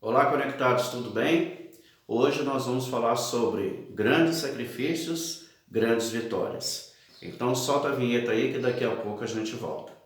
Olá, conectados, tudo bem? Hoje nós vamos falar sobre grandes sacrifícios, grandes vitórias. Então solta a vinheta aí que daqui a pouco a gente volta.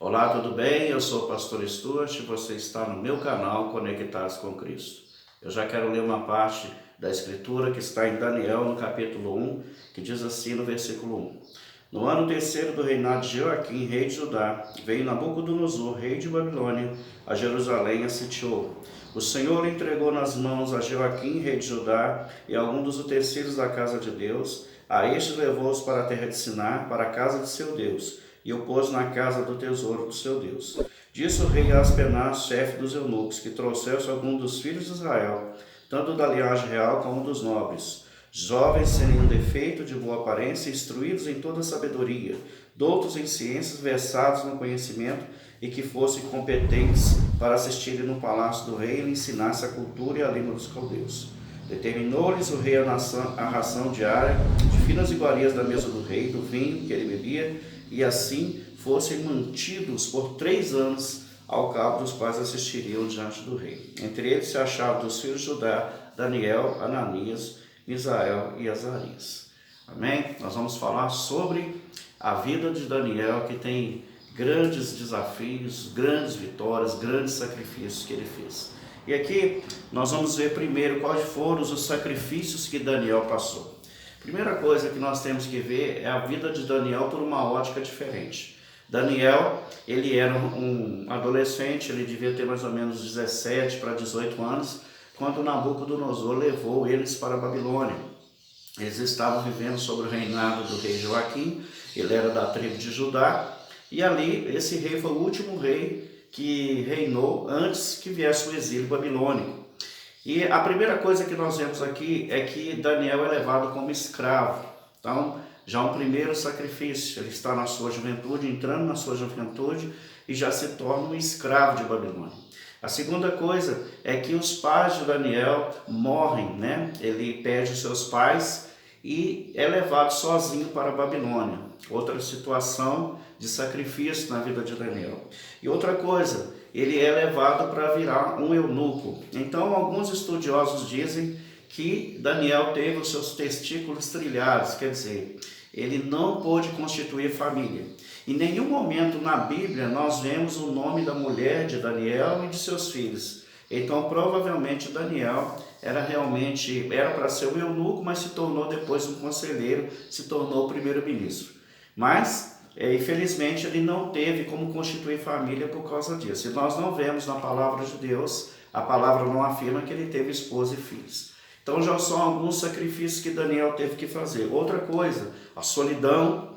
Olá, tudo bem? Eu sou o pastor Stuart e você está no meu canal Conectados com Cristo. Eu já quero ler uma parte da escritura que está em Daniel, no capítulo 1, que diz assim no versículo 1. No ano terceiro do reinado de Joaquim, rei de Judá, veio Nabucodonosor, rei de Babilônia, a Jerusalém e a sitiou. O Senhor entregou nas mãos a Joaquim, rei de Judá, e a alguns dos utensílios da casa de Deus. A estes levou-os para a terra de Siná, para a casa de seu Deus, e o pôs na casa do tesouro do seu Deus. Disse o rei a Aspenaz, chefe dos eunucos, que trouxesse algum dos filhos de Israel, tanto da linhagem real como dos nobres, jovens sem nenhum defeito, de boa aparência, instruídos em toda sabedoria, doutos em ciências, versados no conhecimento, e que fossem competentes para assistirem no palácio do rei e lhe ensinasse a cultura e a língua dos caldeus. Determinou-lhes o rei a ração diária de finas iguarias da mesa do rei, do vinho que ele bebia, e assim fossem mantidos por 3 anos, ao cabo dos quais assistiriam diante do rei. Entre eles se achavam dos filhos de Judá, Daniel, Ananias, Misael e Azarias. Amém? Nós vamos falar sobre a vida de Daniel, que tem grandes desafios, grandes vitórias, grandes sacrifícios que ele fez. E aqui nós vamos ver primeiro quais foram os sacrifícios que Daniel passou. Primeira coisa que nós temos que ver é a vida de Daniel por uma ótica diferente. Daniel, ele era um adolescente, ele devia ter mais ou menos 17 para 18 anos, quando Nabucodonosor levou eles para a Babilônia. Eles estavam vivendo sob o reinado do rei Joaquim, ele era da tribo de Judá, e ali esse rei foi o último rei que reinou antes que viesse o exílio babilônico. E a primeira coisa que nós vemos aqui é que Daniel é levado como escravo. Então, já um primeiro sacrifício, ele está na sua juventude, entrando na sua juventude e já se torna um escravo de Babilônia. A segunda coisa é que os pais de Daniel morrem, né? Ele perde os seus pais e é levado sozinho para a Babilônia. Outra situação de sacrifício na vida de Daniel. E outra coisa, ele é levado para virar um eunuco. Então, alguns estudiosos dizem que Daniel teve os seus testículos trilhados, quer dizer, ele não pôde constituir família. Em nenhum momento na Bíblia nós vemos o nome da mulher de Daniel e de seus filhos. Então, provavelmente Daniel era para ser um eunuco, mas se tornou depois um conselheiro, se tornou primeiro-ministro. Mas, infelizmente, ele não teve como constituir família por causa disso. E nós não vemos na palavra de Deus, a palavra não afirma que ele teve esposa e filhos. Então já são alguns sacrifícios que Daniel teve que fazer. Outra coisa, a solidão,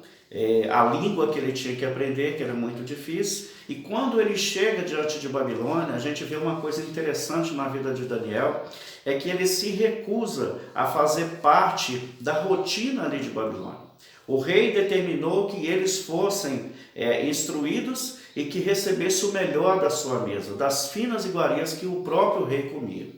a língua que ele tinha que aprender, que era muito difícil. E quando ele chega diante de Babilônia, a gente vê uma coisa interessante na vida de Daniel, é que ele se recusa a fazer parte da rotina ali de Babilônia. O rei determinou que eles fossem instruídos e que recebessem o melhor da sua mesa, das finas iguarias que o próprio rei comia.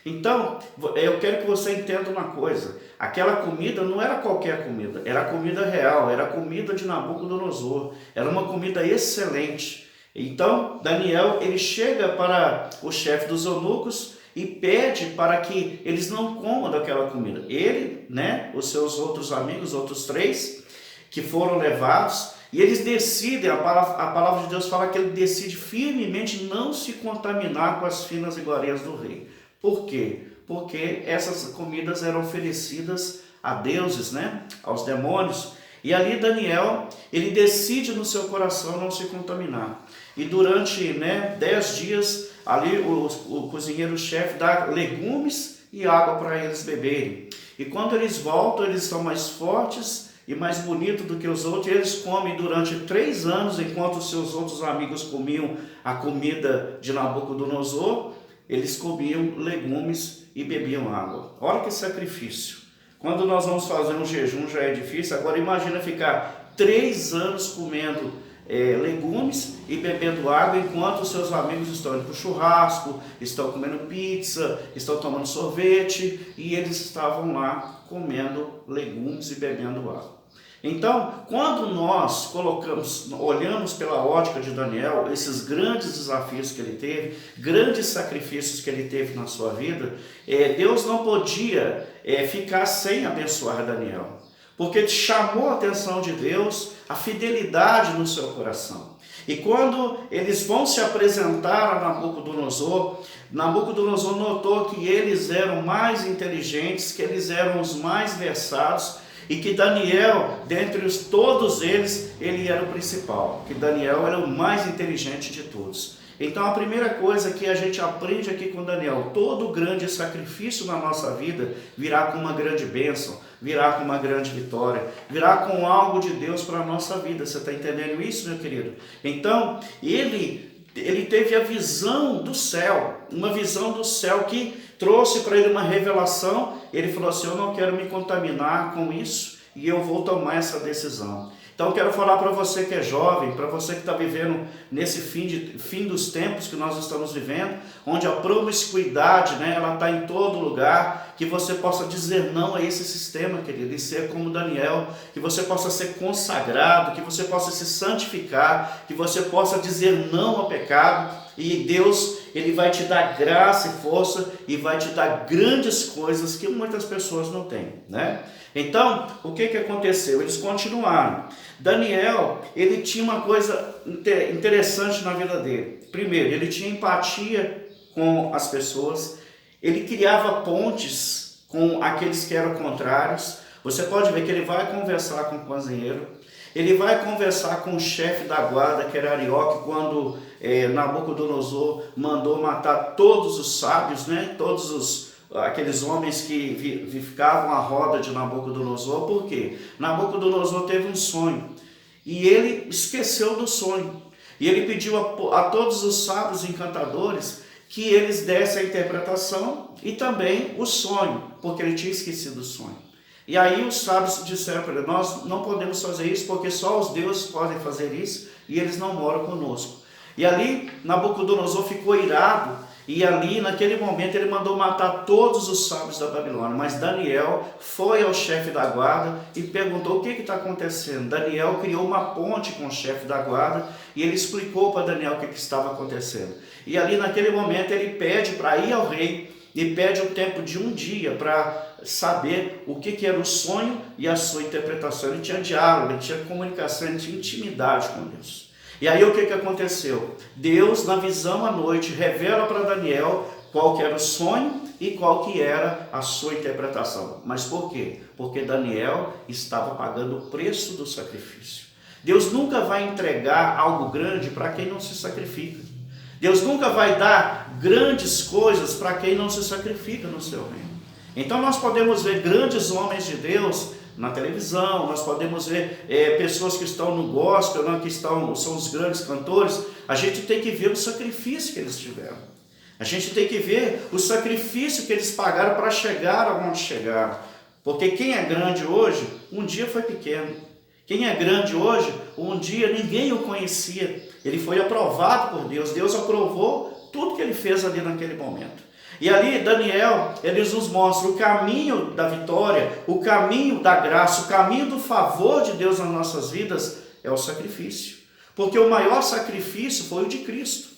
Então, eu quero que você entenda uma coisa, aquela comida não era qualquer comida, era comida real, era comida de Nabucodonosor, era uma comida excelente. Então, Daniel, ele chega para o chefe dos eunucos e pede para que eles não comam daquela comida. Ele, os seus outros amigos, outros 3, que foram levados, e eles decidem, a palavra de Deus fala que ele decide firmemente não se contaminar com as finas iguarias do rei. Por quê? Porque essas comidas eram oferecidas a deuses, aos demônios. E ali Daniel, ele decide no seu coração não se contaminar. E durante 10 dias, ali o cozinheiro-chefe dá legumes e água para eles beberem. E quando eles voltam, eles são mais fortes e mais bonitos do que os outros. E eles comem durante 3 anos, enquanto os seus outros amigos comiam a comida de Nabucodonosor, eles comiam legumes e bebiam água. Olha que sacrifício. Quando nós vamos fazer um jejum já é difícil, agora imagina ficar 3 anos comendo legumes e bebendo água, enquanto os seus amigos estão indo para o churrasco, estão comendo pizza, estão tomando sorvete, e eles estavam lá comendo legumes e bebendo água. Então, quando nós olhamos pela ótica de Daniel, esses grandes desafios que ele teve, grandes sacrifícios que ele teve na sua vida, Deus não podia ficar sem abençoar Daniel, porque ele chamou a atenção de Deus a fidelidade no seu coração. E quando eles vão se apresentar a Nabucodonosor, Nabucodonosor notou que eles eram mais inteligentes, que eles eram os mais versados, e que Daniel, dentre todos eles, ele era o principal, que Daniel era o mais inteligente de todos. Então a primeira coisa que a gente aprende aqui com Daniel, todo grande sacrifício na nossa vida virá com uma grande bênção, virá com uma grande vitória, virá com algo de Deus para a nossa vida. Você está entendendo isso, meu querido? Então ele teve a visão do céu, uma visão do céu que trouxe para ele uma revelação. Ele falou assim: eu não quero me contaminar com isso e eu vou tomar essa decisão. Então eu quero falar para você que é jovem, para você que está vivendo nesse fim dos tempos que nós estamos vivendo, onde a promiscuidade, ela está em todo lugar, que você possa dizer não a esse sistema, querido, e ser como Daniel, que você possa ser consagrado, que você possa se santificar, que você possa dizer não ao pecado, e Deus, ele vai te dar graça e força e vai te dar grandes coisas que muitas pessoas não têm, Então, o que aconteceu? Eles continuaram. Daniel, ele tinha uma coisa interessante na vida dele. Primeiro, ele tinha empatia com as pessoas, ele criava pontes com aqueles que eram contrários. Você pode ver que ele vai conversar com o cozinheiro, ele vai conversar com o chefe da guarda, que era Arioque, quando Nabucodonosor mandou matar todos os sábios, todos aqueles homens que ficavam à roda de Nabucodonosor. Por quê? Nabucodonosor teve um sonho e ele esqueceu do sonho. E ele pediu a todos os sábios encantadores que eles dessem a interpretação e também o sonho, porque ele tinha esquecido o sonho. E aí os sábios disseram para ele: nós não podemos fazer isso porque só os deuses podem fazer isso e eles não moram conosco. E ali Nabucodonosor ficou irado, e ali naquele momento ele mandou matar todos os sábios da Babilônia. Mas Daniel foi ao chefe da guarda e perguntou: o que está acontecendo? Daniel criou uma ponte com o chefe da guarda e ele explicou para Daniel o que estava acontecendo. E ali naquele momento ele pede para ir ao rei e pede o tempo de um dia para saber o que era o sonho e a sua interpretação. Ele tinha diálogo, ele tinha comunicação, ele tinha intimidade com Deus. E aí o que aconteceu? Deus, na visão à noite, revela para Daniel qual que era o sonho e qual que era a sua interpretação. Mas por quê? Porque Daniel estava pagando o preço do sacrifício. Deus nunca vai entregar algo grande para quem não se sacrifica. Deus nunca vai dar grandes coisas para quem não se sacrifica no seu reino. Então nós podemos ver grandes homens de Deus na televisão, nós podemos ver pessoas que estão no gospel, que são os grandes cantores. A gente tem que ver o sacrifício que eles tiveram. A gente tem que ver o sacrifício que eles pagaram para chegar aonde chegaram. Porque quem é grande hoje, um dia foi pequeno. Quem é grande hoje, um dia ninguém o conhecia. Ele foi aprovado por Deus. Deus aprovou tudo que ele fez ali naquele momento. E ali Daniel, ele nos mostra o caminho da vitória, o caminho da graça, o caminho do favor de Deus nas nossas vidas é o sacrifício. Porque o maior sacrifício foi o de Cristo.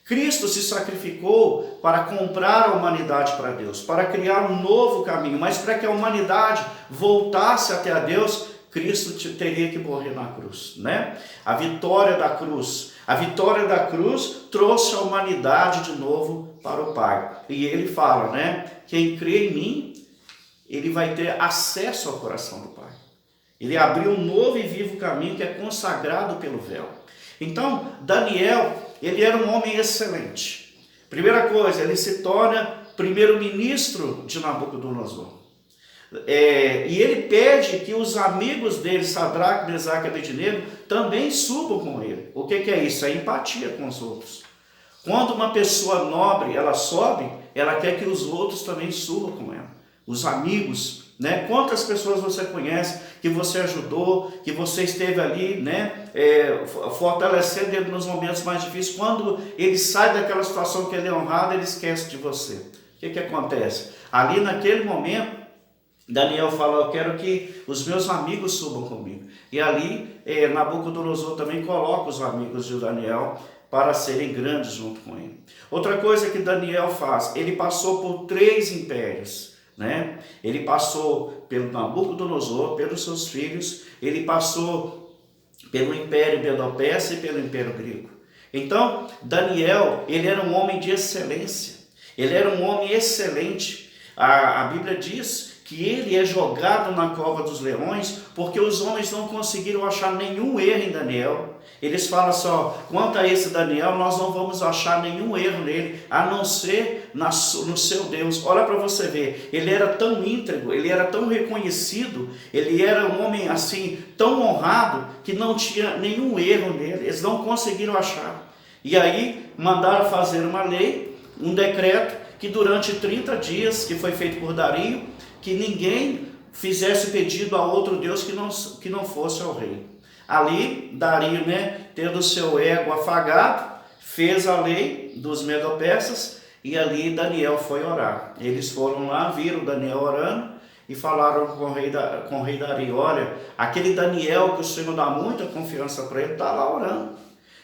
Cristo se sacrificou para comprar a humanidade para Deus, para criar um novo caminho. Mas para que a humanidade voltasse até a Deus, Cristo teria que morrer na cruz, A vitória da cruz trouxe a humanidade de novo para o Pai. E ele fala, quem crê em mim, ele vai ter acesso ao coração do Pai. Ele abriu um novo e vivo caminho que é consagrado pelo véu. Então, Daniel, ele era um homem excelente. Primeira coisa, ele se torna primeiro-ministro de Nabucodonosor. E ele pede que os amigos dele, Sadraque, Mesaque e Abednego, também subam com ele. O que é isso? É empatia com os outros. Quando uma pessoa nobre ela sobe, ela quer que os outros também subam com ela. Os amigos né? Quantas pessoas você conhece que você ajudou, que você esteve ali, né? Fortalecendo ele nos momentos mais difíceis. Quando ele sai daquela situação que ele é honrado, ele esquece de você. O que acontece? Ali naquele momento, Daniel fala: eu quero que os meus amigos subam comigo. E ali Nabucodonosor também coloca os amigos de Daniel para serem grandes junto com ele. Outra coisa que Daniel faz, ele passou por 3 impérios, né? Ele passou pelo Nabucodonosor, pelos seus filhos, ele passou pelo Império Medo-Persa e pelo Império Grego. Então, Daniel, ele era um homem de excelência, ele era um homem excelente. A Bíblia diz que ele é jogado na cova dos leões porque os homens não conseguiram achar nenhum erro em Daniel. Eles falam só: quanto a esse Daniel, nós não vamos achar nenhum erro nele, a não ser no seu Deus. Olha para você ver, ele era tão íntegro, ele era tão reconhecido, ele era um homem assim, tão honrado, que não tinha nenhum erro nele, eles não conseguiram achar. E aí mandaram fazer uma lei, um decreto, que durante 30 dias, que foi feito por Dario, que ninguém fizesse pedido a outro Deus que não fosse ao rei. Ali, Dario, né, tendo seu ego afagado, fez a lei dos Medo-Persas, e ali Daniel foi orar. Eles foram lá, viram Daniel orando e falaram com o rei Dario: olha, aquele Daniel que o Senhor dá muita confiança para ele, está lá orando.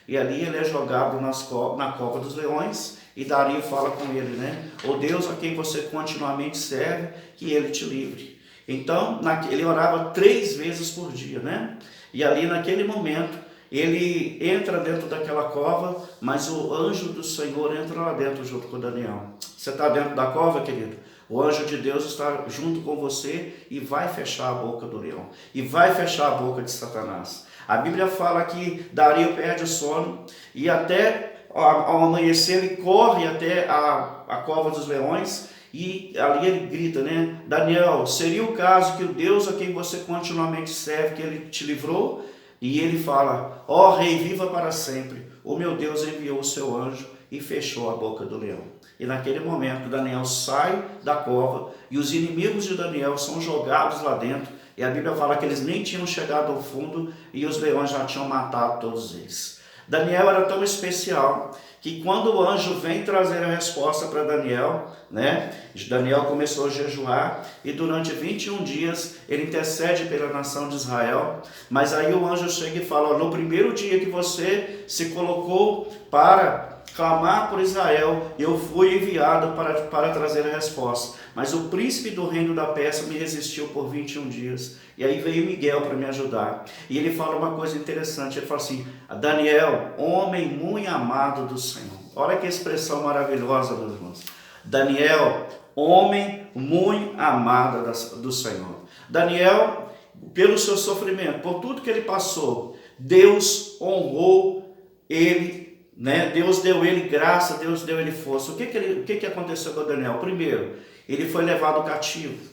E ali ele é jogado na cova dos leões. E Dario fala com ele, né? O Deus a quem você continuamente serve, que ele te livre. Então, ele orava 3 vezes por dia, né? E ali naquele momento, ele entra dentro daquela cova, mas o anjo do Senhor entra lá dentro junto com Daniel. Você está dentro da cova, querido? O anjo de Deus está junto com você e vai fechar a boca do leão. E vai fechar a boca de Satanás. A Bíblia fala que Dario perde o sono e até ao amanhecer ele corre até a cova dos leões e ali ele grita, né? Daniel, seria o caso que o Deus a quem você continuamente serve, que ele te livrou? E ele fala: ó rei, viva para sempre, o meu Deus enviou o seu anjo e fechou a boca do leão. E naquele momento Daniel sai da cova e os inimigos de Daniel são jogados lá dentro. E a Bíblia fala que eles nem tinham chegado ao fundo e os leões já tinham matado todos eles. Daniel era tão especial que quando o anjo vem trazer a resposta para Daniel, né? Daniel começou a jejuar e durante 21 dias ele intercede pela nação de Israel. Mas aí o anjo chega e fala: no primeiro dia que você se colocou para clamar por Israel, eu fui enviado para trazer a resposta. Mas o príncipe do reino da Pérsia me resistiu por 21 dias. E aí veio Miguel para me ajudar. E ele fala uma coisa interessante. Ele fala assim: Daniel, homem muito amado do Senhor. Olha que expressão maravilhosa, meus irmãos. Daniel, homem muito amado do Senhor. Daniel, pelo seu sofrimento, por tudo que ele passou, Deus honrou ele, né? Deus deu ele graça, Deus deu ele força. O que aconteceu com Daniel? Primeiro, ele foi levado cativo.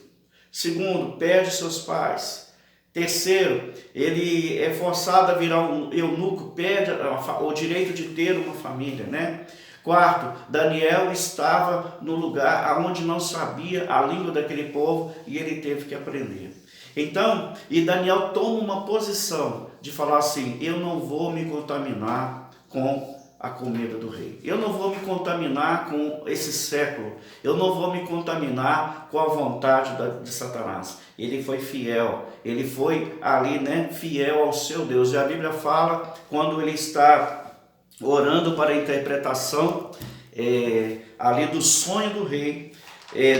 Segundo, perde seus pais. Terceiro, ele é forçado a virar um eunuco, perde o direito de ter uma família, né? Quarto, Daniel estava no lugar onde não sabia a língua daquele povo e ele teve que aprender. Então, e Daniel toma uma posição de falar assim: eu não vou me contaminar com a comida do rei. Eu não vou me contaminar com esse século. Eu não vou me contaminar com a vontade de Satanás. Ele foi fiel. Ele foi ali, né, fiel ao seu Deus. E a Bíblia fala, quando ele está orando para a interpretação ali do sonho do rei,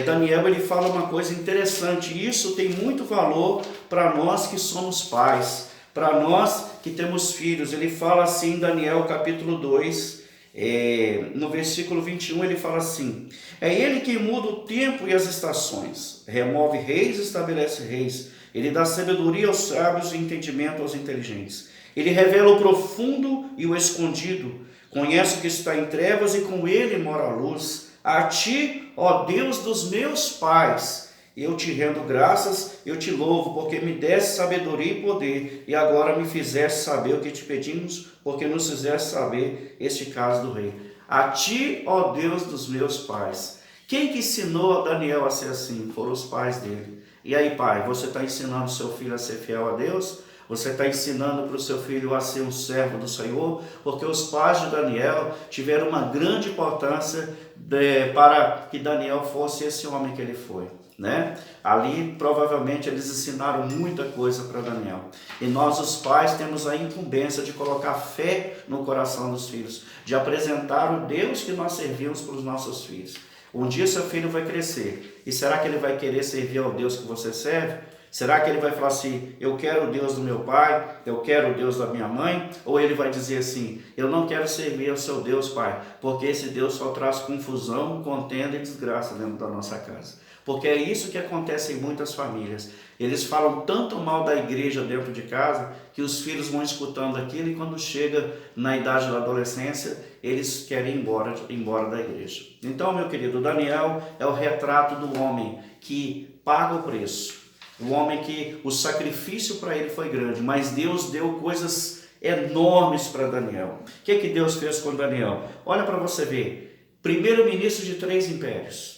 Daniel ele fala uma coisa interessante. E isso tem muito valor para nós que somos pais. Para nós que temos filhos. Ele fala assim em Daniel capítulo 2, no versículo 21, ele fala assim: é ele que muda o tempo e as estações, remove reis e estabelece reis, ele dá sabedoria aos sábios e entendimento aos inteligentes, ele revela o profundo e o escondido, conhece o que está em trevas e com ele mora a luz. A ti, ó Deus dos meus pais, eu te rendo graças, eu te louvo, porque me deste sabedoria e poder, e agora me fizeste saber o que te pedimos, porque nos fizeste saber este caso do rei. A ti, ó Deus dos meus pais. Quem que ensinou a Daniel a ser assim? Foram os pais dele. E aí, pai, você está ensinando o seu filho a ser fiel a Deus? Você está ensinando para o seu filho a ser um servo do Senhor? Porque os pais de Daniel tiveram uma grande importância para que Daniel fosse esse homem que ele foi, né? Ali, provavelmente, eles ensinaram muita coisa para Daniel. E nós, os pais, temos a incumbência de colocar fé no coração dos filhos, de apresentar o Deus que nós servimos para os nossos filhos. Um dia seu filho vai crescer. E será que ele vai querer servir ao Deus que você serve? Será que ele vai falar assim, eu quero o Deus do meu pai, eu quero o Deus da minha mãe? Ou ele vai dizer assim, eu não quero servir ao seu Deus, pai, porque esse Deus só traz confusão, contenda e desgraça dentro da nossa casa. Porque é isso que acontece em muitas famílias. Eles falam tanto mal da igreja dentro de casa, que os filhos vão escutando aquilo e quando chega na idade da adolescência, eles querem ir embora da igreja. Então, meu querido, Daniel é o retrato do homem que paga o preço. O homem que o sacrifício para ele foi grande, mas Deus deu coisas enormes para Daniel. O que Deus fez com Daniel? Olha para você ver, primeiro-ministro de 3 impérios.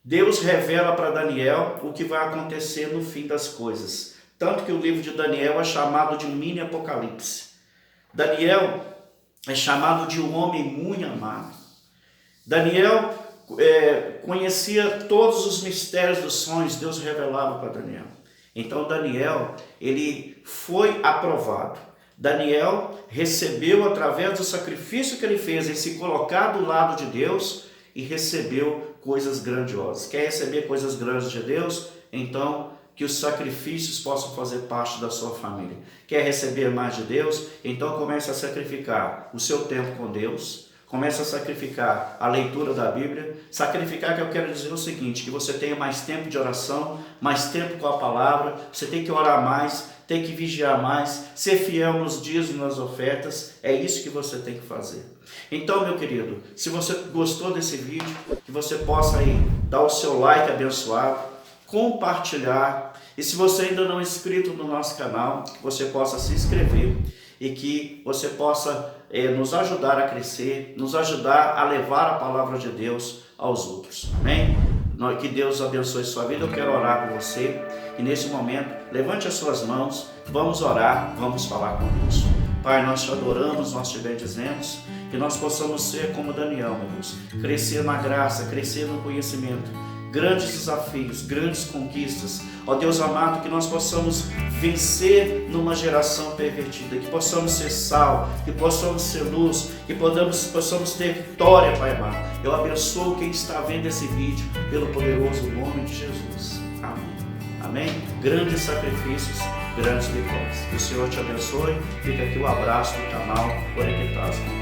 Deus revela para Daniel o que vai acontecer no fim das coisas. Tanto que o livro de Daniel é chamado de mini apocalipse. Daniel é chamado de um homem muito amado. Daniel conhecia todos os mistérios dos sonhos, Deus revelava para Daniel. Então Daniel, ele foi aprovado. Daniel recebeu através do sacrifício que ele fez em se colocar do lado de Deus e recebeu coisas grandiosas. Quer receber coisas grandes de Deus? Então que os sacrifícios possam fazer parte da sua família. Quer receber mais de Deus? Então comece a sacrificar o seu tempo com Deus. Comece a sacrificar a leitura da Bíblia. Sacrificar, que eu quero dizer o seguinte, que você tenha mais tempo de oração, mais tempo com a palavra, você tem que orar mais, tem que vigiar mais, ser fiel nos dízimos, nas ofertas, é isso que você tem que fazer. Então, meu querido, se você gostou desse vídeo, que você possa aí dar o seu like abençoado, compartilhar, e se você ainda não é inscrito no nosso canal, que você possa se inscrever e que você possa nos ajudar a crescer, nos ajudar a levar a palavra de Deus aos outros. Amém? Que Deus abençoe sua vida. Eu quero orar por você e nesse momento levante as suas mãos, vamos orar, vamos falar com Deus. Pai, nós te adoramos, nós te bendizemos, que nós possamos ser como Daniel, meu Deus, crescer na graça, crescer no conhecimento, grandes desafios, grandes conquistas. Ó Deus amado, que nós possamos vencer numa geração pervertida, que possamos ser sal, que possamos ser luz, que possamos ter vitória, Pai amado. Eu abençoo quem está vendo esse vídeo, pelo poderoso nome de Jesus. Amém. Amém? Grandes sacrifícios, grandes vitórias. Que o Senhor te abençoe. Fica aqui o abraço do canal Conectados.